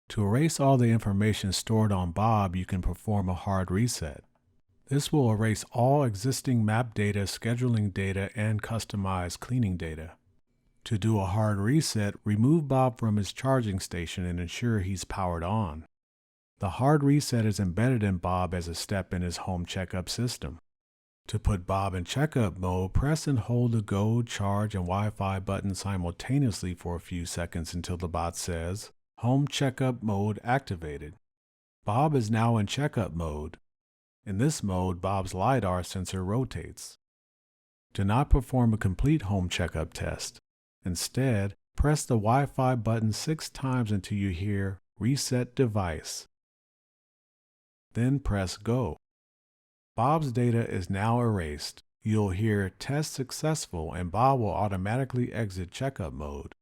To erase all the information stored on Bob, you can perform a hard reset. This will erase all existing map data, scheduling data, and customized cleaning data. To do a hard reset, remove Bob from his charging station and ensure he's powered on. The hard reset is embedded in Bob as a step in his home checkup system. To put Bob in checkup mode, press and hold the Go, Charge, and Wi-Fi buttons simultaneously for a few seconds until the bot says, Home Checkup Mode activated. Bob is now in checkup mode. In this mode, Bob's LiDAR sensor rotates. Do not perform a complete home checkup test. Instead, press the Wi-Fi button 6 times until you hear Reset Device. Then press Go. Bob's data is now erased. You'll hear Test Successful and Bob will automatically exit checkup mode.